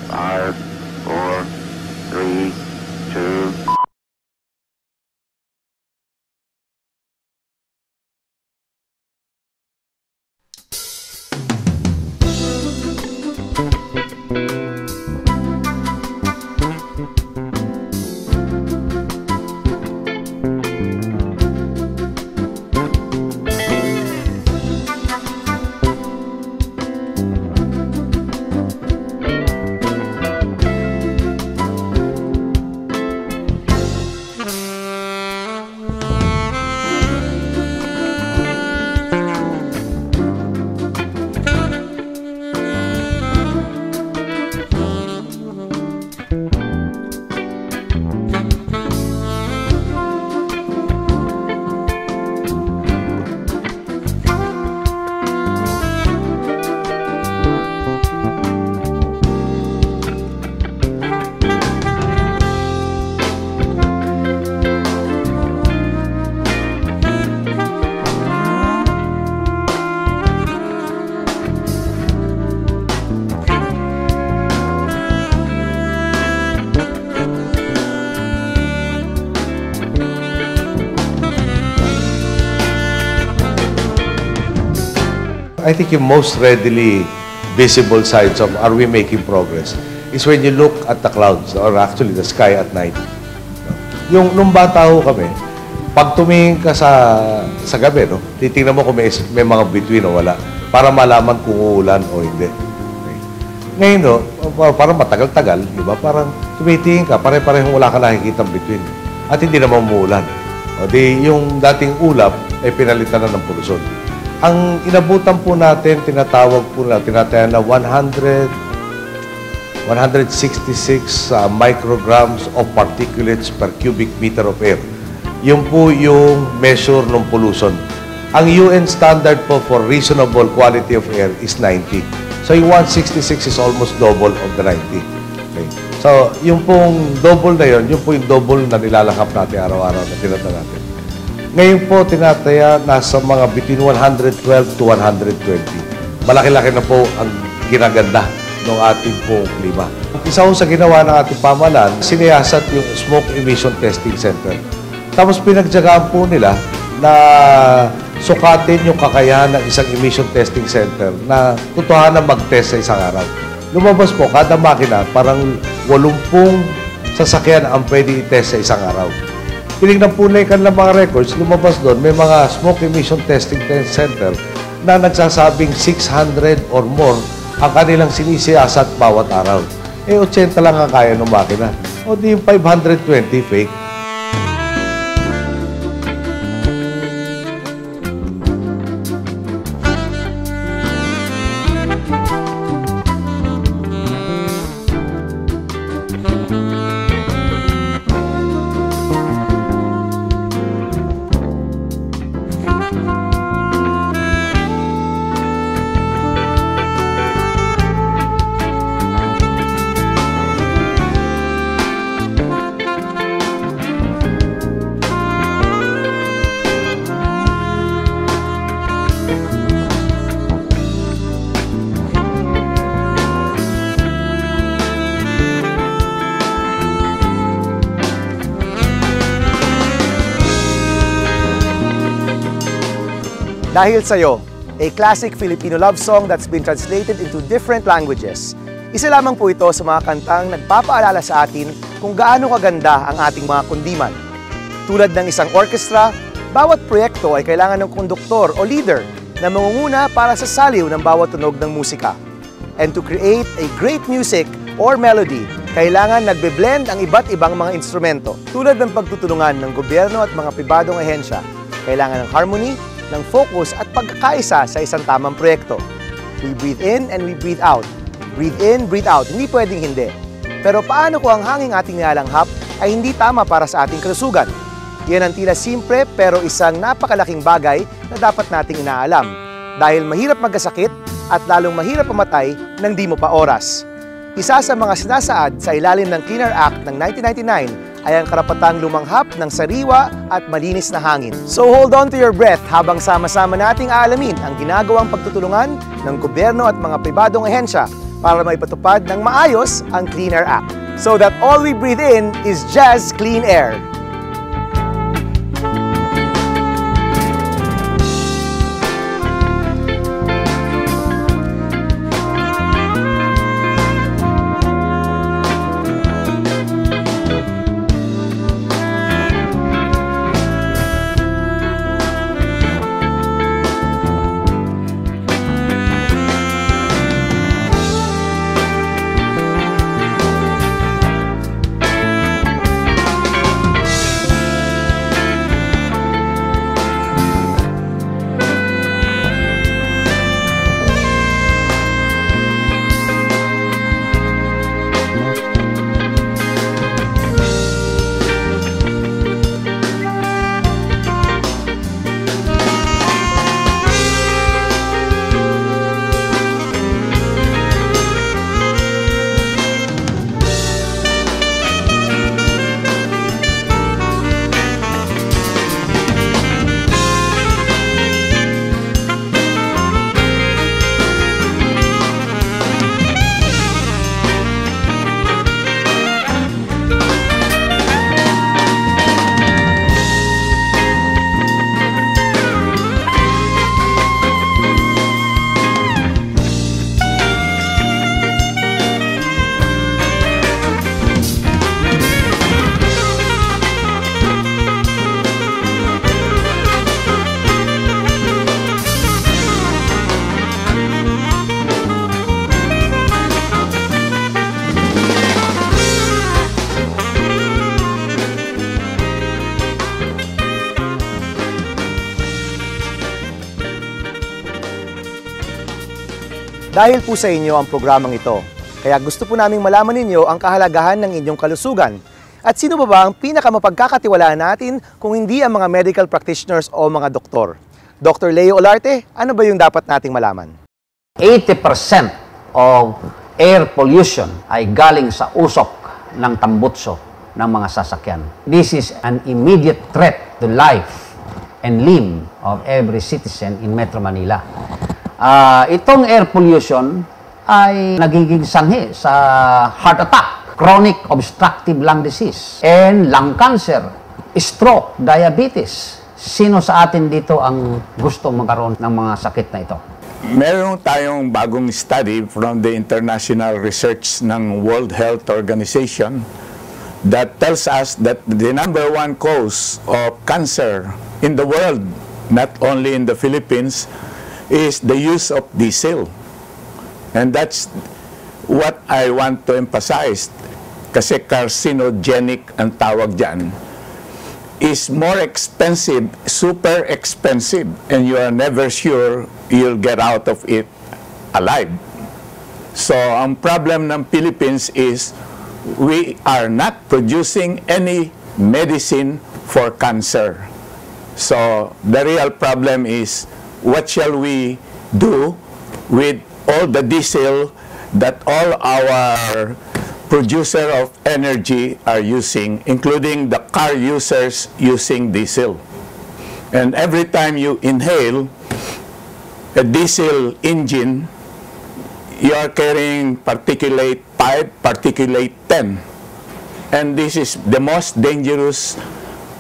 5, 4, 3, 2. I think yung most readily visible signs of are we making progress is when you look at the clouds or actually the sky at night. Yung nung bata ho kami, pag tumingin ka sa gabi, no, titingnan mo kung may mga bituin o wala para malaman kung uulan o hindi. Okay. Ngayon, no, parang matagal-tagal, di ba? Parang tumitingin ka, pare-parehong wala ka nakikitang bituin at hindi naman umuulan. O di, yung dating ulap ay pinalitan na ng polusyon. Ang inabutan po natin, tinatawag po natin na 166 micrograms of particulates per cubic meter of air. Yun po yung measure ng pollution. Ang UN standard po for reasonable quality of air is 90. So yung 166 is almost double of the 90. Okay. So yung pong double na yun, yung po yung double na nilalakap natin araw-araw na tinata natin. Ngayon po, tinataya, nasa mga between 112 to 120. Malaki-laki na po ang ginaganda ng ating pong klima. Isa ho sa ginawa ng ating pamahalaan, siniyasat yung Smoke Emission Testing Center. Tapos pinagtyagaan po nila na sukatin yung kakayahan ng isang emission testing center na totohanan mag-test sa isang araw. Lumabas po, kada makina, parang 80 sasakyan ang pwede i-test sa isang araw. Tinignan po na yung kanilang mga records, lumabas doon, may mga smoke emission testing center na nagsasabing 600 or more ang kanilang sinisiyasat bawat araw. Eh, 80 lang ang kaya ng makina. O di yung 520 fake. Dahil Sa'yo, a classic Filipino love song that's been translated into different languages. Isa lamang po ito sa mga kantang nagpapaalala sa atin kung gaano kaganda ang ating mga kundiman. Tulad ng isang orchestra, bawat proyekto ay kailangan ng konduktor o leader na mangunguna para sa saliw ng bawat tunog ng musika. And to create a great music or melody, kailangan nagbe-blend ang iba't ibang mga instrumento. Tulad ng pagtutulungan ng gobyerno at mga pribadong ahensya, kailangan ng harmony, ng focus at pagkakaisa sa isang tamang proyekto. We breathe in and we breathe out. Breathe in, breathe out. Hindi pwedeng hindi. Pero paano kung ang hanging ating nilalanghap ay hindi tama para sa ating kalusugan? Yan ang tila simple pero isang napakalaking bagay na dapat nating inaalam. Dahil mahirap magkasakit at lalong mahirap pamatay nang di mo pa oras. Isa sa mga sinasaad sa ilalim ng Clean Air Act ng 1999 ay ang karapatang lumanghap ng sariwa at malinis na hangin. So hold on to your breath habang sama-sama nating aalamin ang ginagawang pagtutulungan ng gobyerno at mga pribadong ahensya para maipatupad ng maayos ang Clean Air Act so that all we breathe in is just clean air. Dahil po sa inyo ang programang ito, kaya gusto po naming malaman ninyo ang kahalagahan ng inyong kalusugan. At sino ba ang pinakamapagkakatiwalaan natin kung hindi ang mga medical practitioners o mga doktor? Dr. Leo Olarte, ano ba yung dapat nating malaman? 80% of air pollution ay galing sa usok ng tambutso ng mga sasakyan. This is an immediate threat to life and limb of every citizen in Metro Manila. Itong air pollution ay nagiging sanhi sa heart attack, chronic obstructive lung disease, and lung cancer, stroke, diabetes. Sino sa atin dito ang gusto magkaroon ng mga sakit na ito? Meron tayong bagong study from the international research ng World Health Organization that tells us that the #1 cause of cancer in the world, not only in the Philippines, is the use of diesel. And that's what I want to emphasize. Kasi carcinogenic ang tawag dyan. Is more expensive, super expensive, and you are never sure you'll get out of it alive. So, ang problem ng Philippines is we are not producing any medicine for cancer. So, the real problem is what shall we do with all the diesel that all our producer of energy are using, including the car users using diesel. And every time you inhale a diesel engine, you are carrying particulate 5, particulate 10. And this is the most dangerous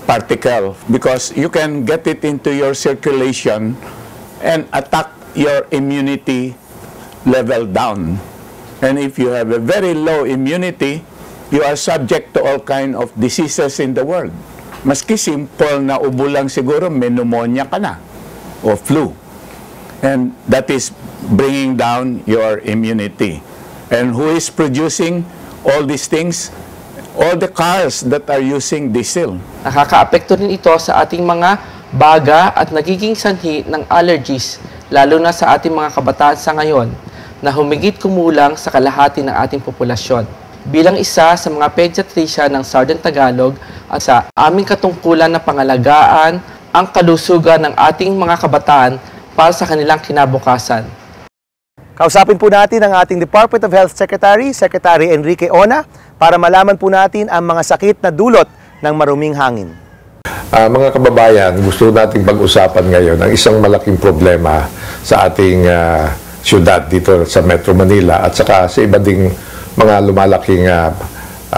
particle because you can get it into your circulation and attack your immunity level down. And if you have a very low immunity, you are subject to all kind of diseases in the world. Maski simple na ubo lang siguro, may pneumonia ka na o flu. And that is bringing down your immunity. And who is producing all these things? All the cars that are using diesel. Nakakaapekto rin ito sa ating mga baga at nagiging sanhi ng allergies, lalo na sa ating mga kabataan sa ngayon na humigit kumulang sa kalahati ng ating populasyon. Bilang isa sa mga pediatrician ng Southern Tagalog at sa aming katungkulan na pangalagaan ang kalusugan ng ating mga kabataan para sa kanilang kinabukasan. Kausapin po natin ang ating Department of Health Secretary, Secretary Enrique Ona, para malaman po natin ang mga sakit na dulot ng maruming hangin. Mga kababayan, gusto nating pag-usapan ngayon ang isang malaking problema sa ating syudad dito sa Metro Manila at saka sa iba ding mga lumalaking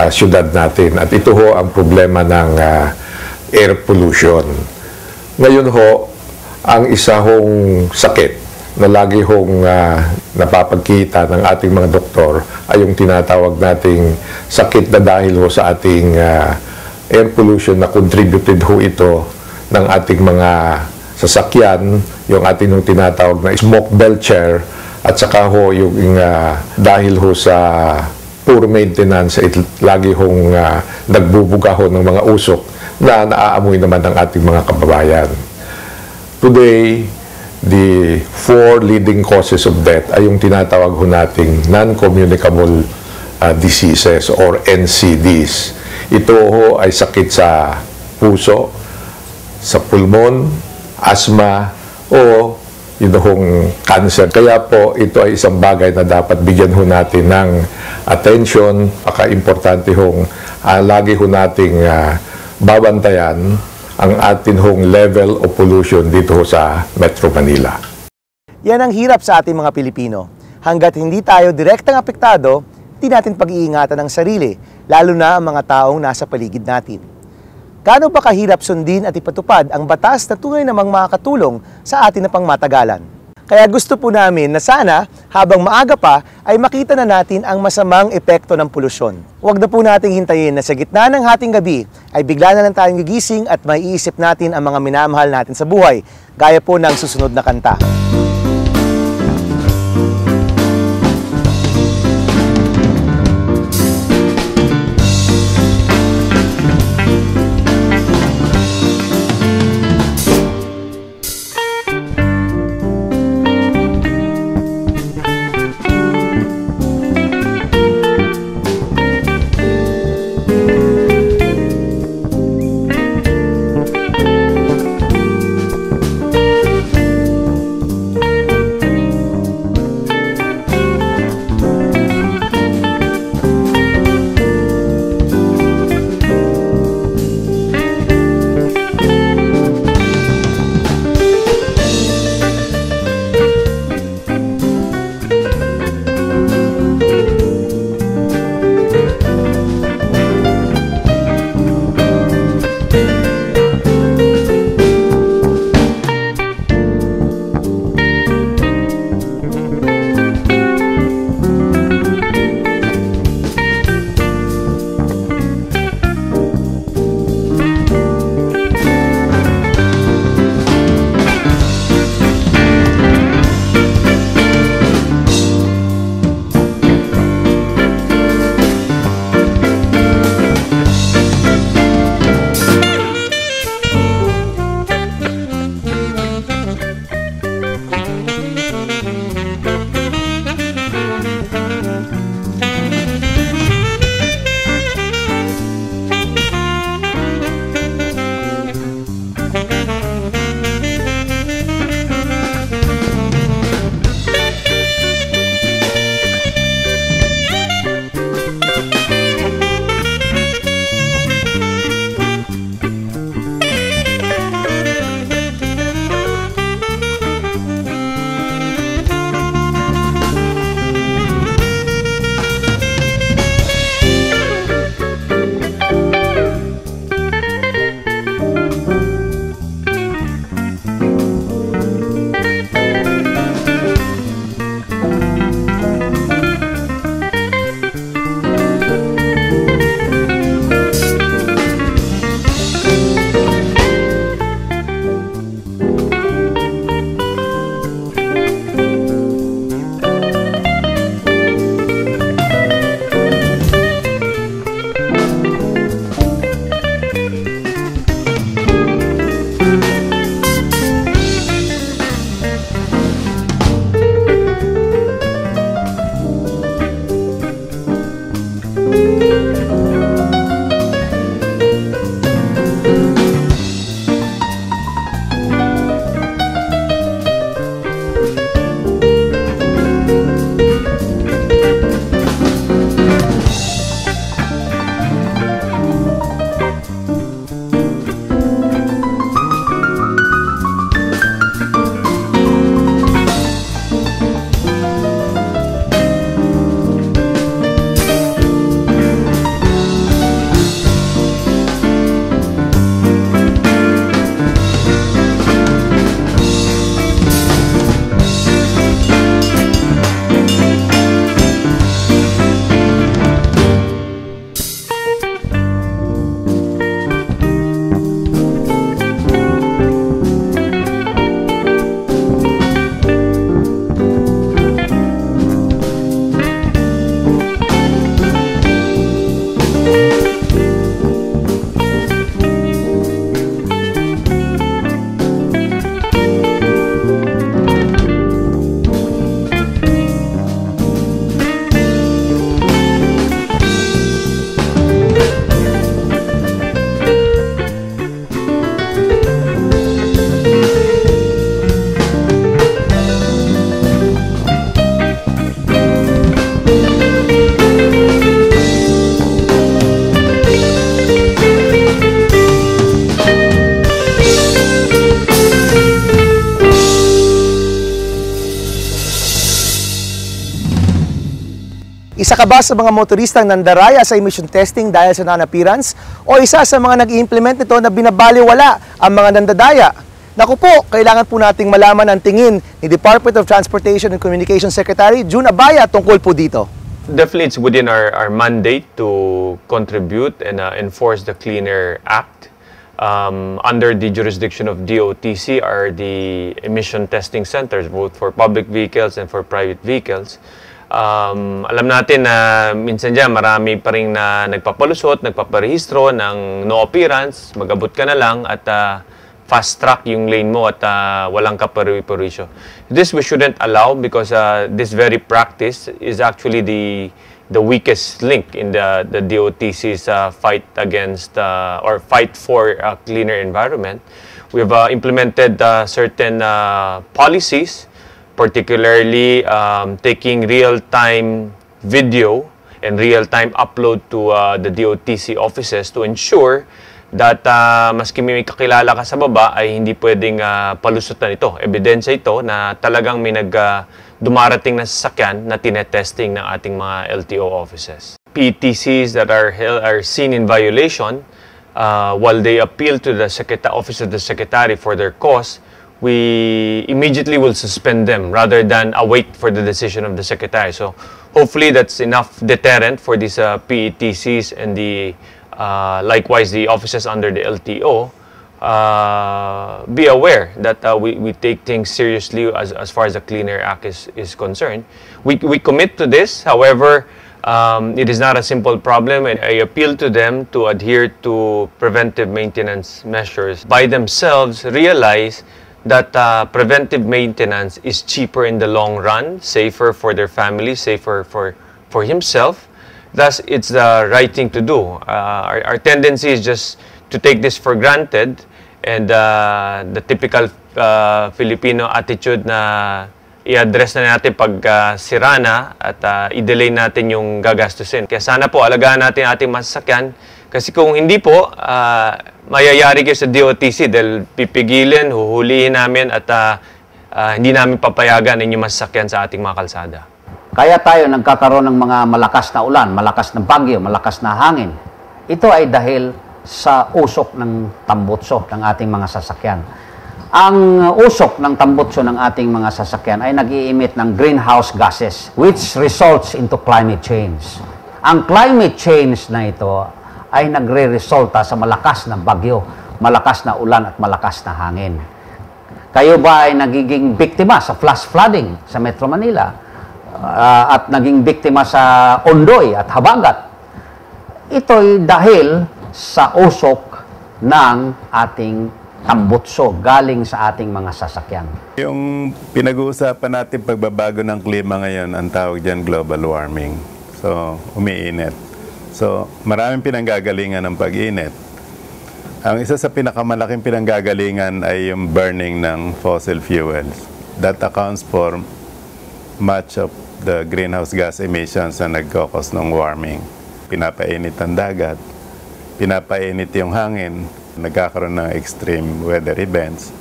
syudad natin. At ito ho ang problema ng air pollution. Ngayon ho, ang isa hong sakit na lagi hong napapagkita ng ating mga doktor ay yung tinatawag nating sakit na dahil ho sa ating air pollution na contributed ho ito ng ating mga sasakyan, yung ating yung tinatawag na smoke belcher, at saka ho yung dahil ho sa poor maintenance, lagi hong nagbubuga ho ng mga usok na naaamoy naman ng ating mga kababayan. Today, the 4 leading causes of death ay yung tinatawag ho nating non-communicable diseases or NCDs. Ito ho ay sakit sa puso, sa pulmon, asthma, o yun hong cancer. Kaya po, ito ay isang bagay na dapat bigyan ho natin ng attention. Paka-importante hong lagi ho nating babantayan ang atin hong level of pollution dito ho sa Metro Manila. Yan ang hirap sa ating mga Pilipino. Hanggat hindi tayo direktang apektado, di natin pag-iingatan ang sarili, lalo na ang mga taong nasa paligid natin. Gaano ba kahirap sundin at ipatupad ang batas na tunay namang makakatulong sa atin na pangmatagalan? Kaya gusto po namin na sana, habang maaga pa, ay makita na natin ang masamang epekto ng polusyon. Huwag na po nating hintayin na sa gitna ng hating gabi, ay bigla na lang tayong gigising at maiisip natin ang mga minamahal natin sa buhay, gaya po ng susunod na kanta. ka ba sa mga motoristang nandaraya sa emission testing dahil sa non-appearance o isa sa mga nag-i-implement nito na binabaliwala ang mga nandadaya? Naku po, kailangan po nating malaman ang tingin ni Department of Transportation and Communications Secretary June Abaya tungkol po dito. Definitely, it's within our mandate to contribute and enforce the Clean Air Act. Under the jurisdiction of DOTC are the emission testing centers, both for public vehicles and for private vehicles. Alam natin na minsan dyan marami pa rin na nagpapalusot, nagpaparehistro ng no appearance, mag-abot ka na lang at fast track yung lane mo at walang kapari-parisyo. This we shouldn't allow because this very practice is actually the weakest link in the DOTC's fight against or fight for a cleaner environment. We've implemented certain policies, particularly taking real-time video and real-time upload to the DOTC offices to ensure that maski may kakilala ka sa baba ay hindi pwedeng palusutan ito. Ebidensya ito na talagang may dumarating na sasakyan na tinetesting ng ating mga LTO offices. PTCs that are seen in violation, while they appeal to the Office of the Secretary for their cause, we immediately will suspend them rather than await for the decision of the Secretary. So hopefully that's enough deterrent for these PETCs and likewise the offices under the LTO. Be aware that we take things seriously as far as the Clean Air Act is concerned. We commit to this, however, it is not a simple problem, and I appeal to them to adhere to preventive maintenance measures. By themselves, realize that preventive maintenance is cheaper in the long run, safer for their family, safer for himself. Thus, it's the right thing to do. Our tendency is just to take this for granted, and the typical Filipino attitude na i-address na natin pag sira na at i-delay natin yung gagastusin. Kaya sana po alagaan natin ating masasakyan kasi kung hindi po, mayayari kayo sa DOTC dahil pipigilin, huhulihin namin at hindi namin papayagan inyong masasakyan sa ating mga kalsada. Kaya tayo nagkakaroon ng mga malakas na ulan, malakas na bagyo, malakas na hangin. Ito ay dahil sa usok ng tambutso ng ating mga sasakyan. Ang usok ng tambutso ng ating mga sasakyan ay nag-i-emit ng greenhouse gases which results into climate change. Ang climate change na ito ay nagre-resulta sa malakas na bagyo, malakas na ulan at malakas na hangin. Kayo ba ay nagiging biktima sa flash flooding sa Metro Manila at naging biktima sa Ondoy at Habagat? Ito'y dahil sa usok ng ating tambutso galing sa ating mga sasakyan. Yung pinag-uusapan natin pagbabago ng klima ngayon, ang tawag dyan global warming. So, umiinit. So, maraming pinanggagalingan ng pag-init. Ang isa sa pinakamalaking pinanggagalingan ay yung burning ng fossil fuels. That accounts for much of the greenhouse gas emissions na nagkakos ng warming. Pinapainit ang dagat, pinapainit yung hangin, nagkakaroon ng extreme weather events,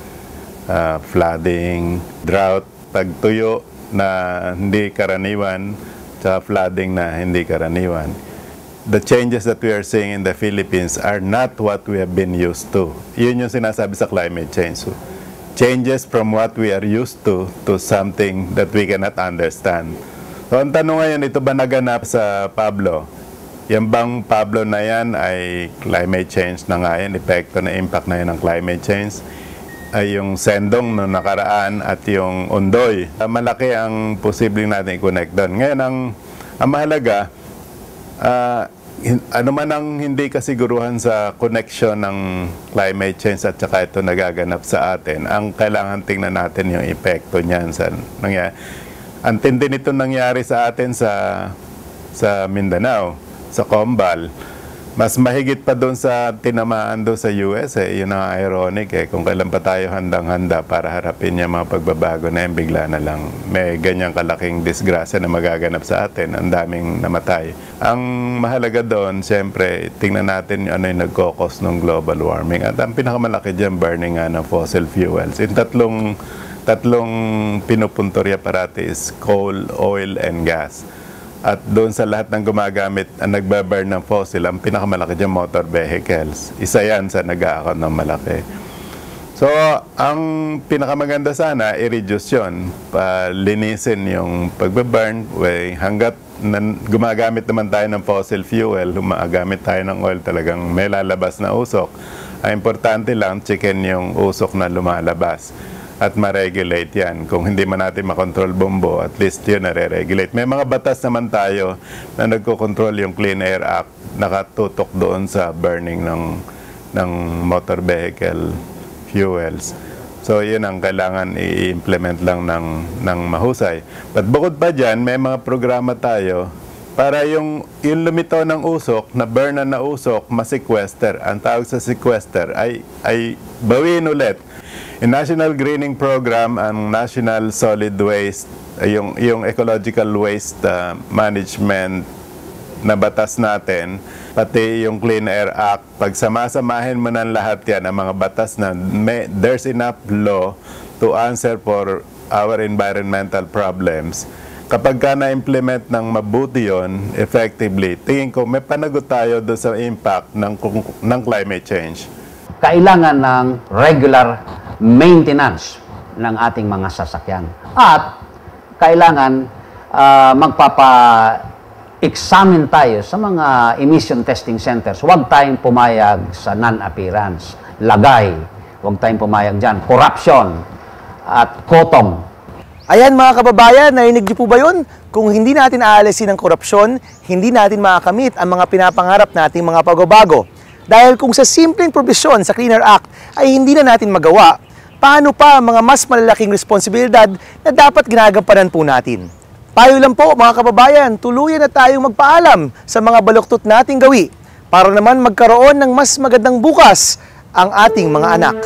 flooding, drought, pagtuyo na hindi karaniwan, tsaka flooding na hindi karaniwan. The changes that we are seeing in the Philippines are not what we have been used to. Yun yung sinasabi sa climate change. So, changes from what we are used to something that we cannot understand. So, ang tanong ngayon, ito ba naganap sa Pablo? Yung bang Pablo na yan ay climate change na nga yan, epekto na impact na yan ng climate change, ay yung Sendong no nakaraan at yung Ondoy. Malaki ang posibleng natin i-connect doon. Ngayon, ang mahalaga, ano man ang hindi kasiguruhan sa connection ng climate change at saka ito nagaganap sa atin, ang kailangan tingnan natin yung epekto niyan sa nangyari. Ang tindi nito nangyari sa atin sa Mindanao, sa Combal. Mas mahigit pa doon sa tinamaan doon sa US, yun ang ironic kung kailan pa tayo handang-handa para harapin yung mga pagbabago na yung bigla na lang may ganyang kalaking disgrasya na magaganap sa atin, ang daming namatay. Ang mahalaga doon, siyempre, tingnan natin ano yung nagkokos ng global warming. At ang pinakamalaki dyan, burning nga ng fossil fuels. Yung tatlong pinupuntorya parati is coal, oil, and gas. At doon sa lahat ng gumagamit, ang nagbaburn ng fossil, ang pinakamalaki dyan motor vehicles. Isa yan sa nag-aakon ng malaki. So, ang pinakamaganda sana, i-reduce yun. Linisin yung pagbaburn. Hanggat gumagamit naman tayo ng fossil fuel, gumagamit tayo ng oil, talagang may lalabas na usok. Ang importante lang, checkin yung usok na lumalabas. At ma-regulate yan. Kung hindi man natin makontrol bumbo, at least yun nare-regulate. May mga batas naman tayo na nagko-control yung Clean Air Act, nakatutok doon sa burning ng motor vehicle fuels. So, yun ang kailangan i-implement lang ng mahusay. But bukod pa dyan, may mga programa tayo para yung lumitaw ng usok, na burn na usok, ma-sequester. Ang tawag sa sequester ay bawiin ulit. Yung National Greening Program, ang National Solid Waste, yung Ecological Waste Management na batas natin, pati yung Clean Air Act, pag samasamahin mo ng lahat yan, ang mga batas na there's enough law to answer for our environmental problems. Kapag ka na-implement ng mabuti yun, effectively, tingin ko may panagot tayo doon sa impact ng climate change. Kailangan ng regular maintenance ng ating mga sasakyan. At kailangan magpapa-examine tayo sa mga emission testing centers. Huwag tayong pumayag sa non-appearance, lagay. Huwag tayong pumayag dyan. Corruption at kotong. Ayan mga kababayan, narinig niyo po ba yun? Kung hindi natin aalisin ang korupsyon, hindi natin makakamit ang mga pinapangarap nating mga pagbabago. Dahil kung sa simpleng probisyon sa Clean Air Act ay hindi na natin magawa, paano pa ang mga mas malalaking responsibilidad na dapat ginagampanan po natin? Payo lang po mga kababayan, tuluyan na tayong magpaalam sa mga baluktot nating gawi para naman magkaroon ng mas magandang bukas ang ating mga anak.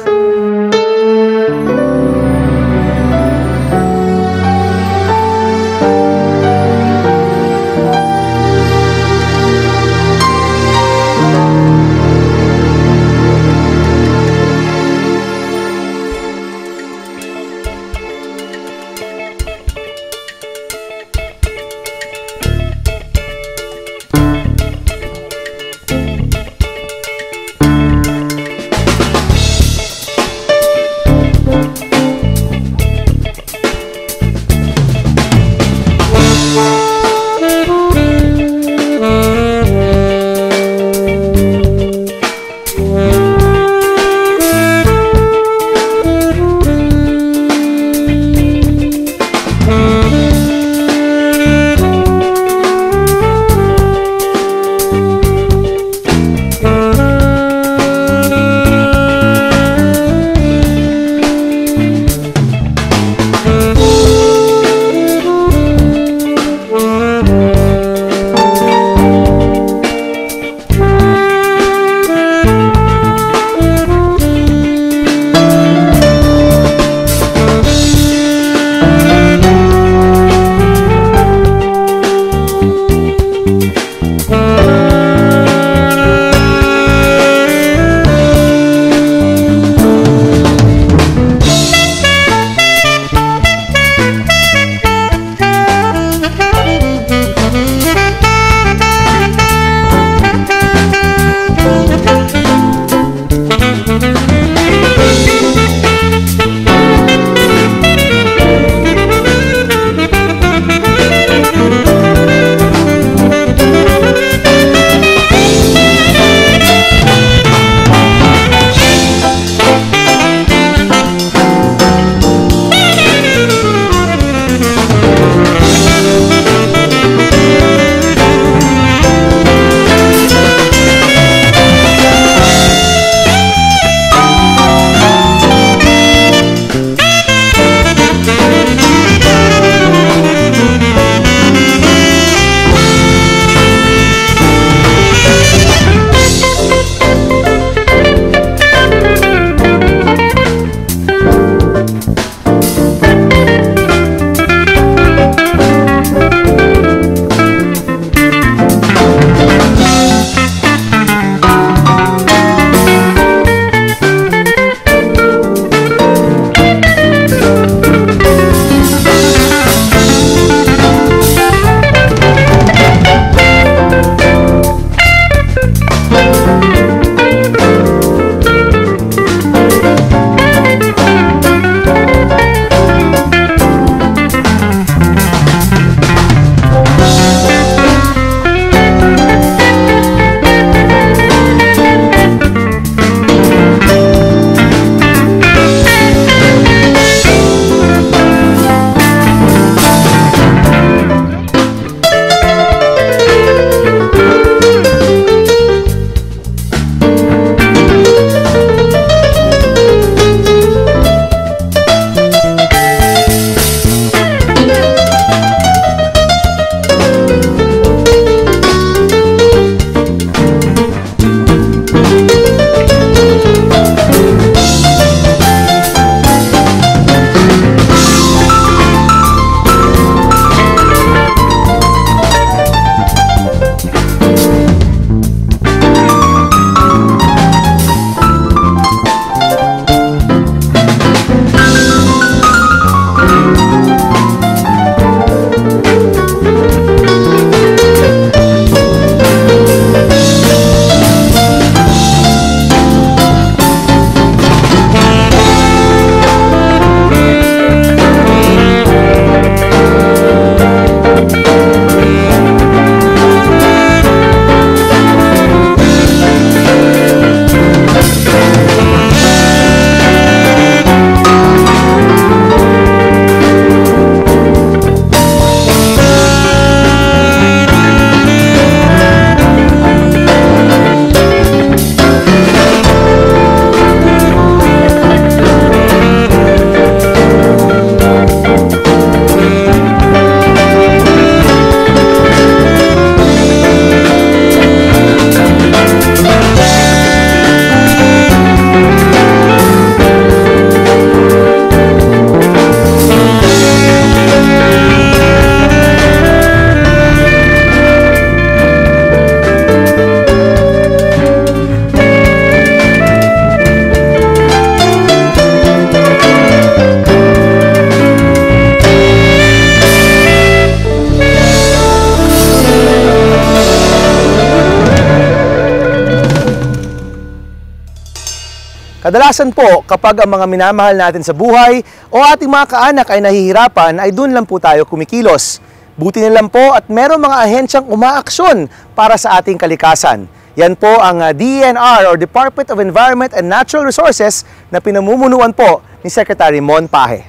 Kadalasan po, kapag ang mga minamahal natin sa buhay o ating mga kaanak ay nahihirapan, ay doon lang po tayo kumikilos. Buti na lang po at merong mga ahensyang umaaksyon para sa ating kalikasan. Yan po ang DENR or Department of Environment and Natural Resources na pinamumunuan po ni Secretary Mon Paje.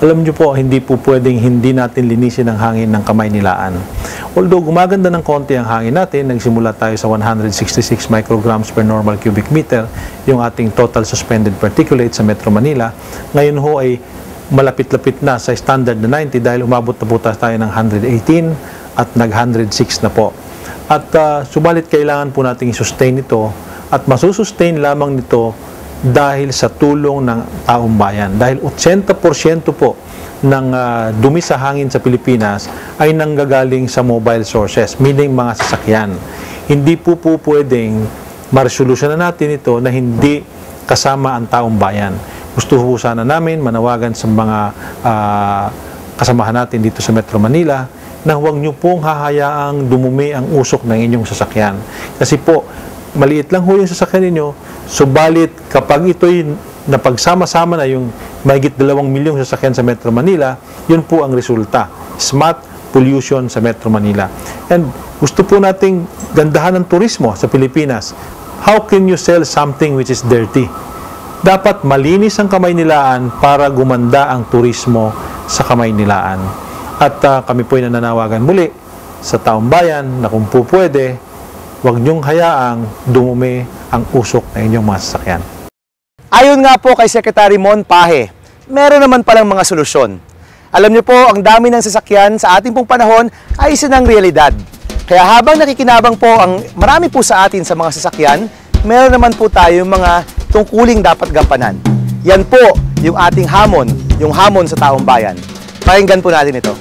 Alam niyo po, hindi po pwedeng hindi natin linisin ang hangin ng Kamaynilaan. Although gumaganda ng konti ang hangin natin, nagsimula tayo sa 166 micrograms per normal cubic meter, yung ating total suspended particulate sa Metro Manila. Ngayon ho ay malapit-lapit na sa standard na 90 dahil umabot na po tayo ng 118 at nag-106 na po. At subalit kailangan po nating i-sustain ito at masusustain lamang nito dahil sa tulong ng taong bayan. Dahil 80% po ng dumi sa hangin sa Pilipinas ay nanggagaling sa mobile sources, meaning mga sasakyan. Hindi po pwedeng maresolusyonan natin ito na hindi kasama ang taong bayan. Gusto po sana namin manawagan sa mga kasamahan natin dito sa Metro Manila na huwag niyo pong hahayaang dumumi ang usok ng inyong sasakyan. Kasi po, maliit lang ho yung sasakyan ninyo, subalit kapag ito'y napagsama-sama na yung mahigit 2 milyong sasakyan sa Metro Manila, yun po ang resulta. Smart pollution sa Metro Manila. And gusto po nating gandahan ng turismo sa Pilipinas. How can you sell something which is dirty? Dapat malinis ang Kamaynilaan para gumanda ang turismo sa Kamaynilaan. At kami po ay nananawagan muli sa taong bayan na kung po pwede, huwag niyong hayaang dumumi ang usok ng inyong mga sasakyan. Ayon nga po kay Secretary Mon Paje, meron naman palang mga solusyon. Alam niyo po, ang dami ng sasakyan sa ating pong panahon ay isa ng realidad. Kaya habang nakikinabang po ang marami po sa atin sa mga sasakyan, meron naman po tayong mga tungkuling dapat gampanan. Yan po yung ating hamon, yung hamon sa taong bayan. Pakinggan po natin ito.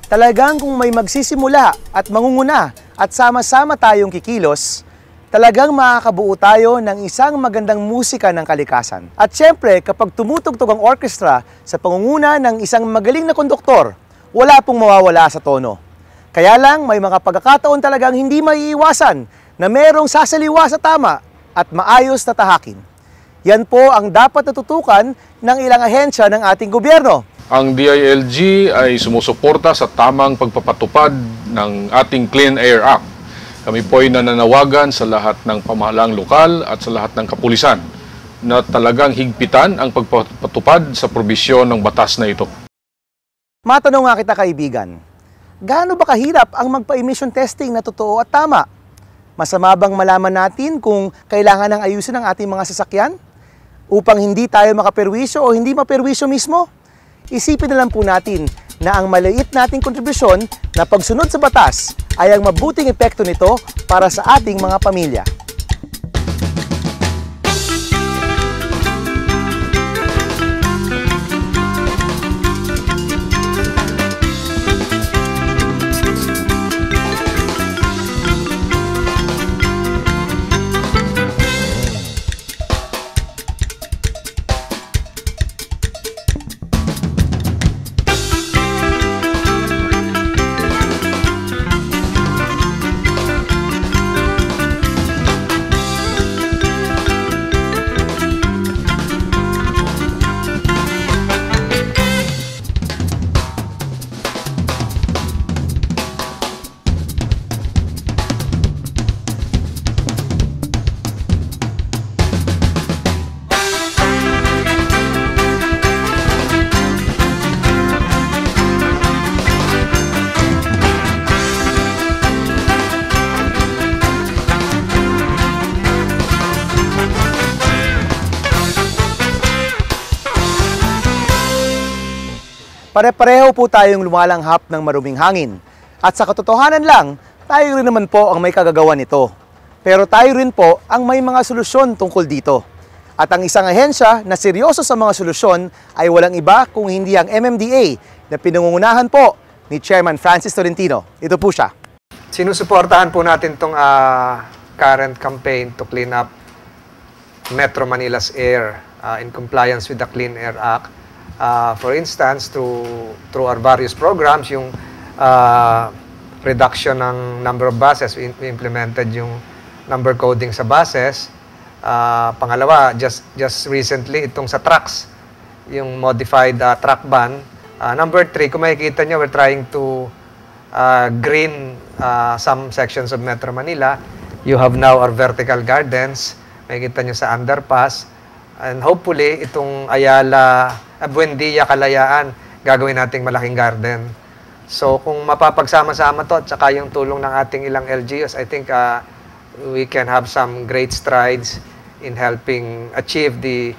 Talagang kung may magsisimula at mangunguna at sama-sama tayong kikilos, talagang makakabuo tayo ng isang magandang musika ng kalikasan. At syempre, kapag tumutugtog ang orchestra sa pangunguna ng isang magaling na konduktor, wala pong mawawala sa tono. Kaya lang, may mga pagkakataon talagang hindi maiiwasan na merong sasaliwa sa tama at maayos na tahakin. Yan po ang dapat natutukan ng ilang ahensya ng ating gobyerno. Ang DILG ay sumusuporta sa tamang pagpapatupad ng ating Clean Air Act. Kami po ay nananawagan sa lahat ng pamahalaang lokal at sa lahat ng kapulisan na talagang higpitan ang pagpapatupad sa probisyon ng batas na ito. Matanong nga kita, kaibigan, gaano ba kahirap ang magpa-emission testing na totoo at tama? Masama bang malaman natin kung kailangan ng ayusin ang ating mga sasakyan upang hindi tayo makaperwisyo o hindi maperwisyo mismo? Isipin na lang po natin na ang maliit nating kontribusyon na pagsunod sa batas ay ang mabuting epekto nito para sa ating mga pamilya. Pare-pareho po tayong lumalanghap ng maruming hangin. At sa katotohanan lang, tayo rin naman po ang may kagagawa nito. Pero tayo rin po ang may mga solusyon tungkol dito. At ang isang ahensya na seryoso sa mga solusyon ay walang iba kung hindi ang MMDA na pinangungunahan po ni Chairman Francis Tolentino. Ito po siya. Sinusuportahan po natin itong current campaign to clean up Metro Manila's air in compliance with the Clean Air Act. For instance, through our various programs, yung reduction ng number of buses, we implemented yung number coding sa buses. Pangalawa, just recently, itong sa trucks, yung modified truck ban. Number 3, kung makikita nyo, we're trying to green some sections of Metro Manila. You have now our vertical gardens. Makikita nyo sa underpass. And hopefully, itong Buendia, Kalayaan, gagawin nating malaking garden. So, kung mapapagsama-sama to at saka yung tulong ng ating ilang LGUs, I think we can have some great strides in helping achieve the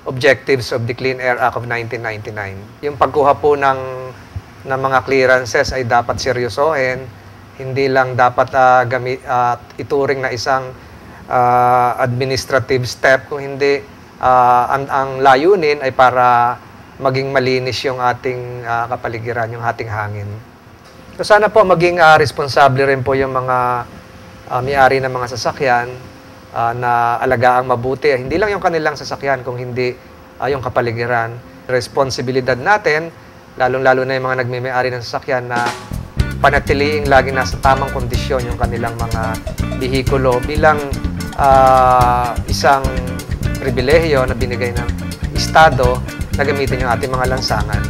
objectives of the Clean Air Act of 1999. Yung pagkuha po ng mga clearances ay dapat seryosohin, hindi lang dapat ituring na isang administrative step, kung hindi ang layunin ay para maging malinis yung ating kapaligiran, yung ating hangin. So sana po maging responsable rin po yung mga may-ari ng mga sasakyan na alagaang mabuti. Hindi lang yung kanilang sasakyan, kung hindi yung kapaligiran. Responsibilidad natin, lalong-lalo na yung mga nagmimay-ari ng sasakyan, na panatiliing lagi nasa tamang kondisyon yung kanilang mga bihikulo bilang isang pribilehiyo na binigay ng Estado na gamitin yung ating mga lansangan.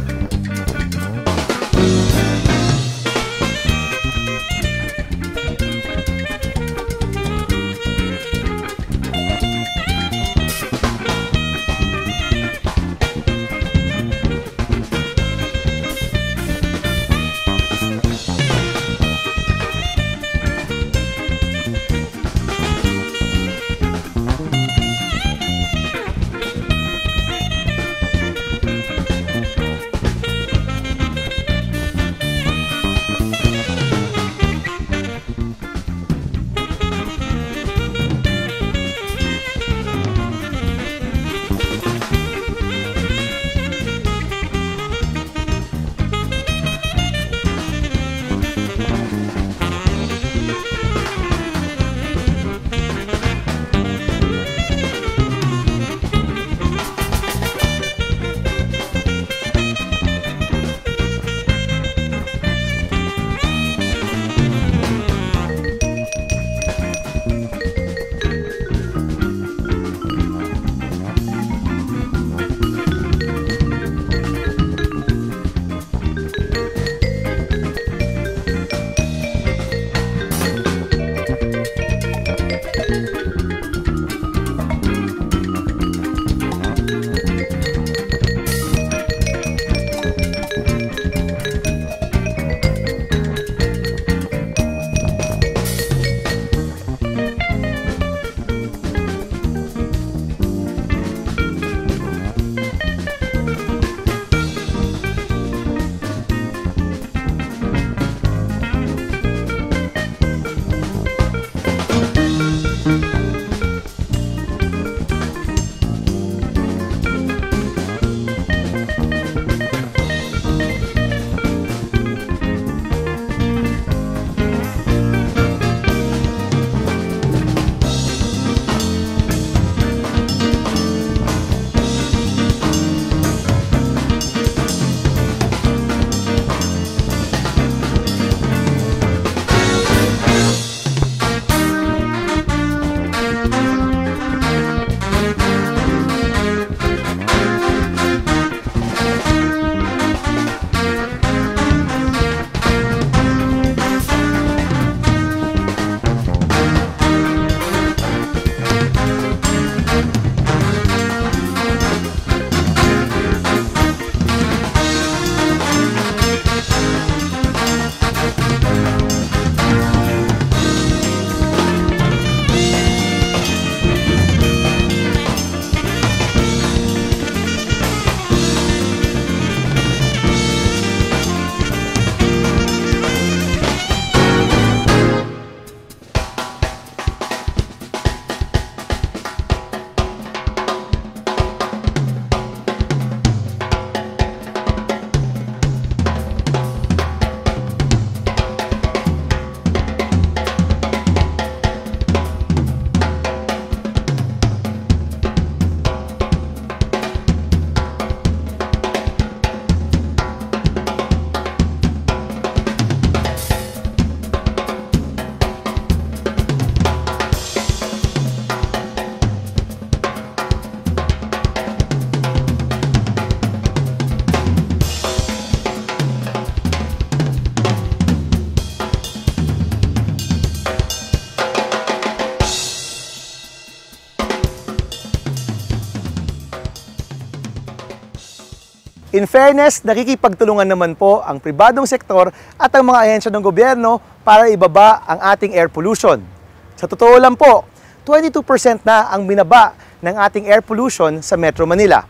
In fairness, nakikipagtulungan naman po ang pribadong sektor at ang mga ahensya ng gobyerno para ibaba ang ating air pollution. Sa totoo lang po, 22% na ang binaba ng ating air pollution sa Metro Manila.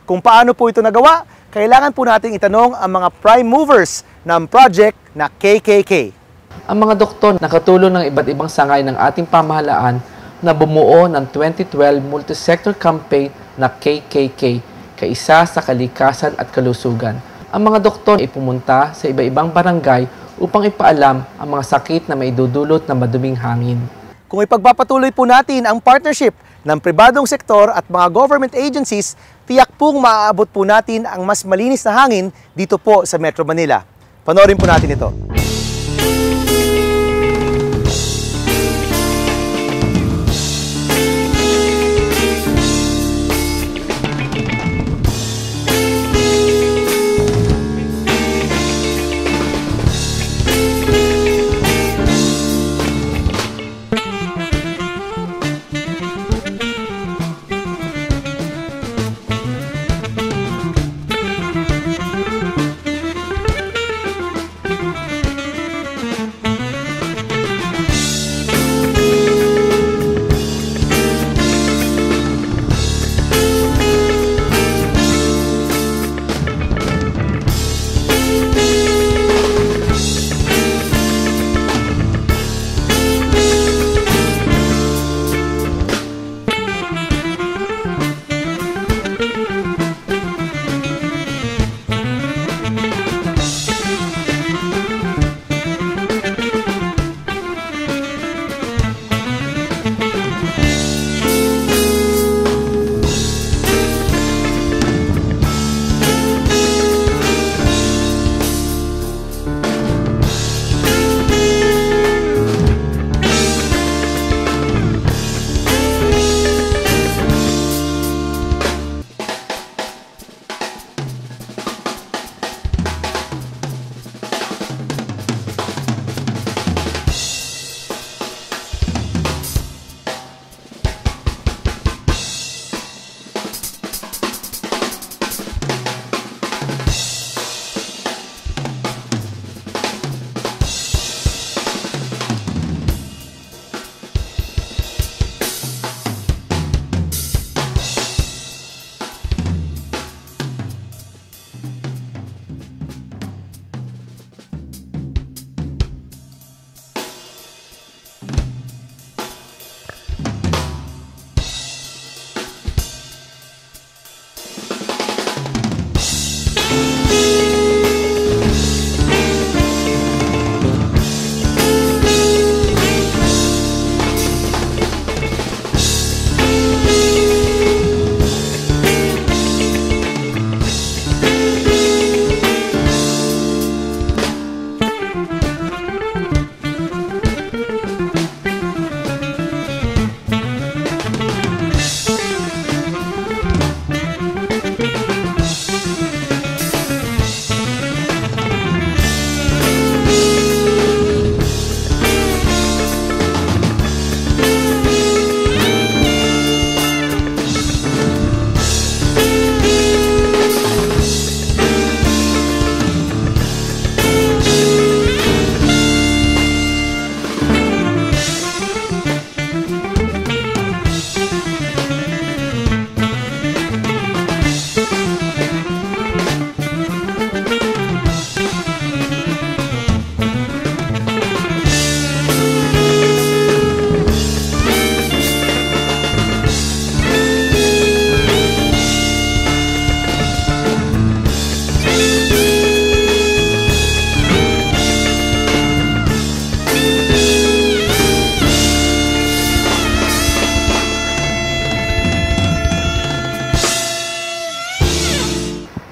Kung paano po ito nagawa, kailangan po nating itanong ang mga prime movers ng project na KKK. Ang mga doktor nakatulong ng iba't ibang sangay ng ating pamahalaan na bumuo ng 2012 multi-sector campaign na KKK, Kaisa sa Kalikasan at Kalusugan. Ang mga doktor ay pumunta sa iba-ibang barangay upang ipaalam ang mga sakit na maidudulot ng maduming hangin. Kung ipagpapatuloy po natin ang partnership ng pribadong sektor at mga government agencies, tiyak pong maaabot po natin ang mas malinis na hangin dito po sa Metro Manila. Panoorin po natin ito.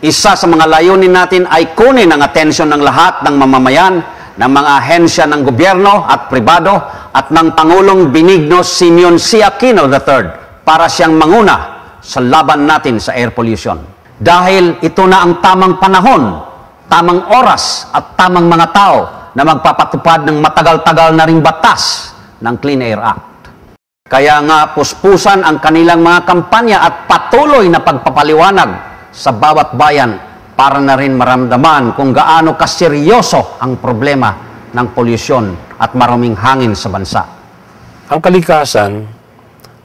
Isa sa mga layunin natin ay kunin ang atensyon ng lahat ng mamamayan, ng mga ahensya ng gobyerno at pribado at ng Pangulong Benigno Simeon C. Aquino III para siyang manguna sa laban natin sa air pollution. Dahil ito na ang tamang panahon, tamang oras at tamang mga tao na magpapatupad ng matagal-tagal na ring batas ng Clean Air Act. Kaya nga puspusan ang kanilang mga kampanya at patuloy na pagpapaliwanag sa bawat bayan para na rin maramdaman kung gaano kaseryoso ang problema ng polusyon at maruming hangin sa bansa. Ang kalikasan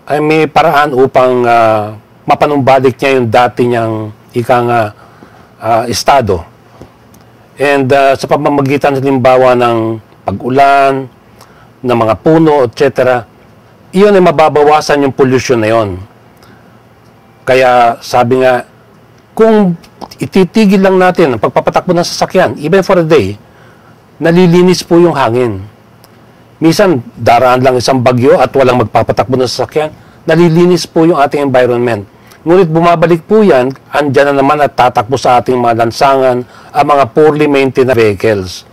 ay may paraan upang mapanumbalik niya yung dati niyang estado. And sa pamamagitan halimbawa ng pag-ulan, ng mga puno, etc., iyon ay mababawasan yung pollution na yon. Kaya sabi nga, kung ititigil lang natin ang pagpapatakbo ng sasakyan, even for a day, nalilinis po yung hangin. Minsan, daraan lang isang bagyo at walang magpapatakbo ng sasakyan, nalilinis po yung ating environment. Ngunit bumabalik po yan, andyan na naman at tatakbo sa ating mga lansangan ang mga poorly maintained vehicles.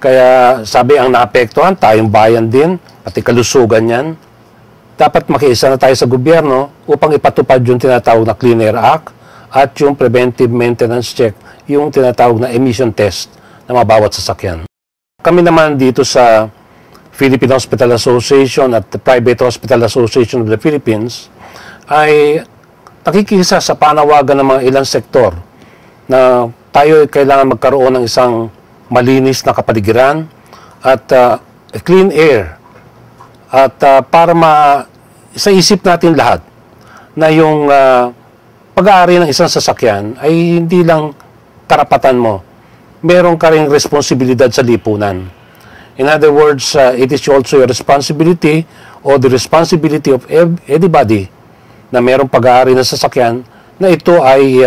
Kaya sabi ang naapektuhan, tayong bayan din, pati kalusugan yan. Dapat makiisa na tayo sa gobyerno upang ipatupad yung tinatawag na Clean Air Act at yung preventive maintenance check, yung tinatawag na emission test ng mga bawat sasakyan. Kami naman dito sa Philippine Hospital Association at the Private Hospital Association of the Philippines ay nakikisa sa panawagan ng mga ilang sektor na tayo ay kailangan magkaroon ng isang malinis na kapaligiran at clean air. At para sa isip natin lahat na yung pag-aari ng isang sasakyan ay hindi lang karapatan mo. Meron ka ring responsibilidad sa lipunan. In other words, it is also your responsibility or the responsibility of anybody na merong pag-aari ng sasakyan na ito ay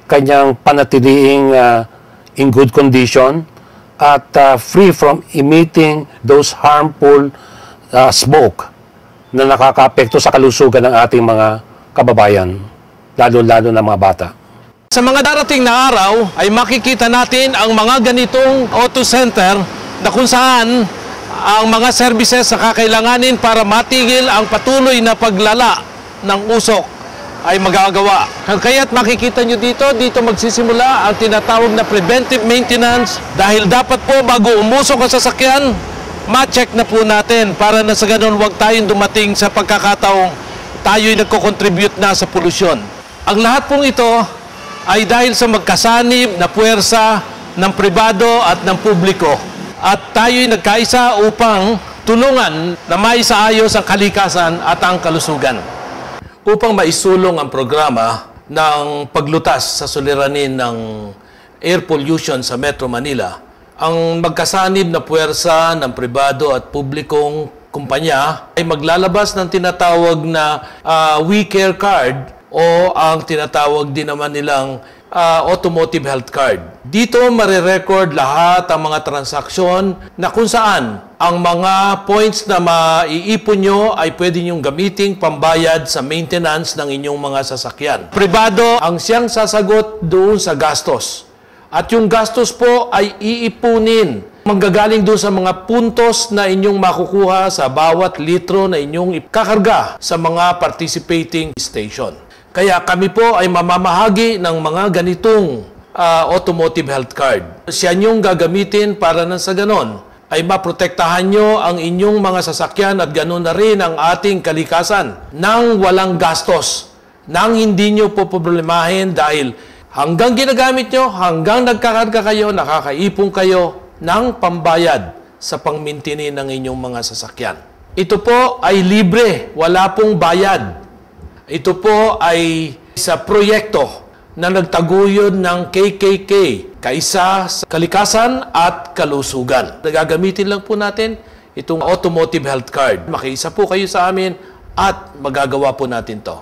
kanyang panatiliing in good condition at free from emitting those harmful smoke na nakakaapekto sa kalusugan ng ating mga kababayan, lalo-lalo na mga bata. Sa mga darating na araw ay makikita natin ang mga ganitong auto center na kung saan ang mga services na kakailanganin para matigil ang patuloy na paglala ng usok ay magagawa. Kaya't makikita nyo dito magsisimula ang tinatawag na preventive maintenance dahil dapat po bago umusok ang sasakyan, ma-check na po natin para na sa ganun huwag tayong dumating sa pagkakataong tayo'y nagko-contribute na sa polusyon. Ang lahat pong ito ay dahil sa magkasanib na puwersa ng pribado at ng publiko. At tayo'y nagkaisa upang tulungan na maisaayos ang kalikasan at ang kalusugan. Upang maisulong ang programa ng paglutas sa suliranin ng air pollution sa Metro Manila, ang magkasanib na puwersa ng pribado at publikong kumpanya ay maglalabas ng tinatawag na We Care Card o ang tinatawag din naman nilang automotive health card. Dito marirecord lahat ang mga transaksyon na kung saan ang mga points na maiipon nyo ay pwede nyong gamiting pambayad sa maintenance ng inyong mga sasakyan. Pribado ang siyang sasagot doon sa gastos. At yung gastos po ay iipunin. Manggagaling doon sa mga puntos na inyong makukuha sa bawat litro na inyong ikakarga sa mga participating station. Kaya kami po ay mamamahagi ng mga ganitong automotive health card. Siya niyong gagamitin para na sa ganon ay maprotektahan nyo ang inyong mga sasakyan at ganon na rin ang ating kalikasan nang walang gastos, nang hindi nyo po problemahin dahil hanggang ginagamit nyo, hanggang nagkakarga kayo, nakakaipon kayo ng pambayad sa pangmintini ng inyong mga sasakyan. Ito po ay libre, wala pong bayad. Ito po ay sa proyekto na nagtaguyod ng KKK, Kaisa sa Kalikasan at Kalusugan. Nagagamitin lang po natin itong automotive health card. Makiisa po kayo sa amin at magagawa po natin to.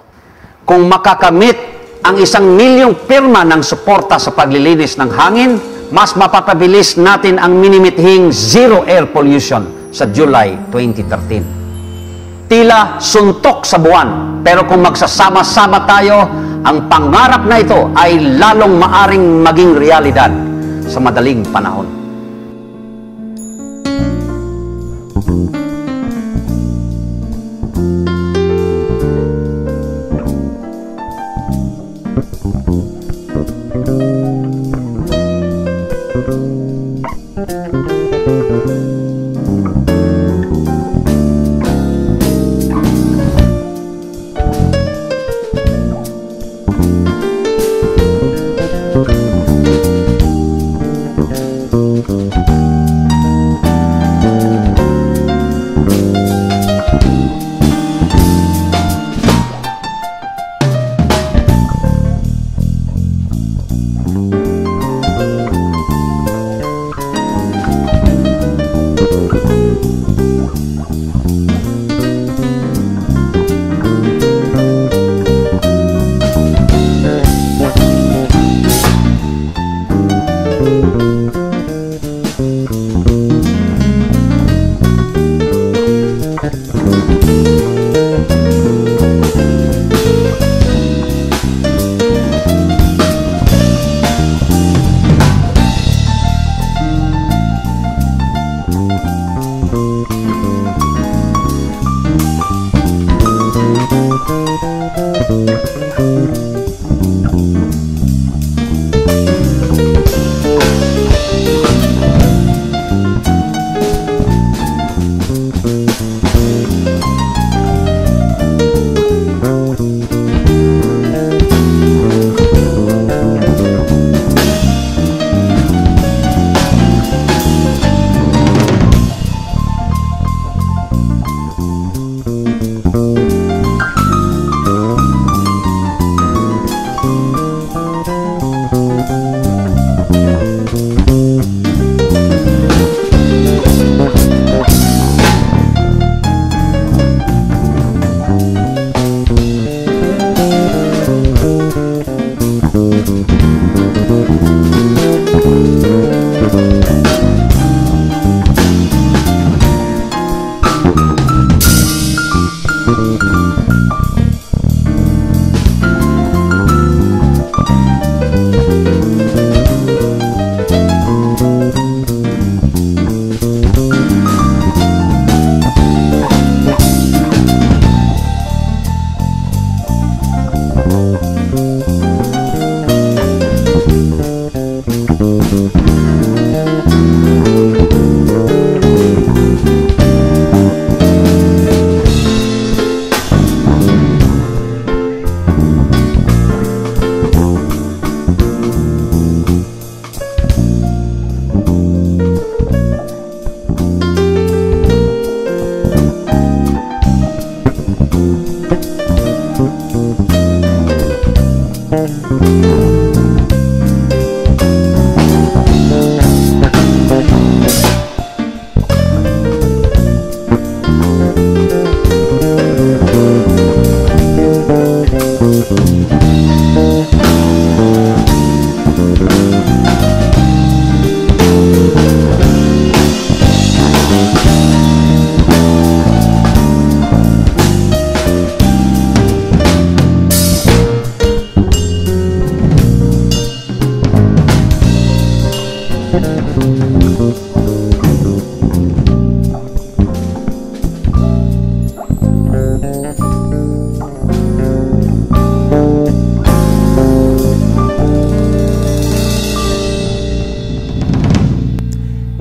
Kung makakamit ang 1 milyong pirma ng suporta sa paglilinis ng hangin, mas mapapabilis natin ang minimithing zero air pollution sa July 2013. Tila suntok sa buwan, pero kung magsasama-sama tayo, ang pangarap na ito ay lalong maaring maging realidad sa madaling panahon.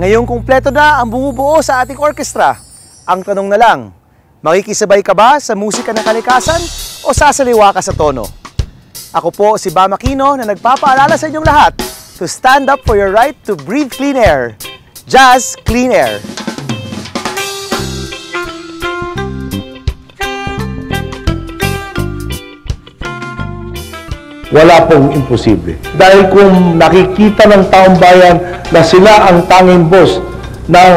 Ngayong kumpleto na ang bumubuo sa ating orkestra. Ang tanong na lang, makikisabay ka ba sa musika ng kalikasan o sasaliwa ka sa tono? Ako po si Bam Aquino na nagpapaalala sa inyong lahat to stand up for your right to breathe clean air. Jazz Clean Air. Wala pong imposible. Dahil kung nakikita ng taong bayan na sila ang tanging boss ng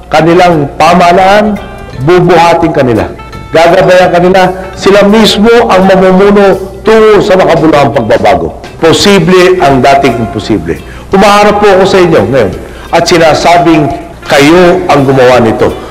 kanilang pamahalaan, bubuhatin kanila. Gagabayan kanila, sila mismo ang mamumuno tungo sa makabuluhang pagbabago. Posible ang dating imposible. Umaharap po ako sa inyo ngayon at sinasabing kayo ang gumawa nito.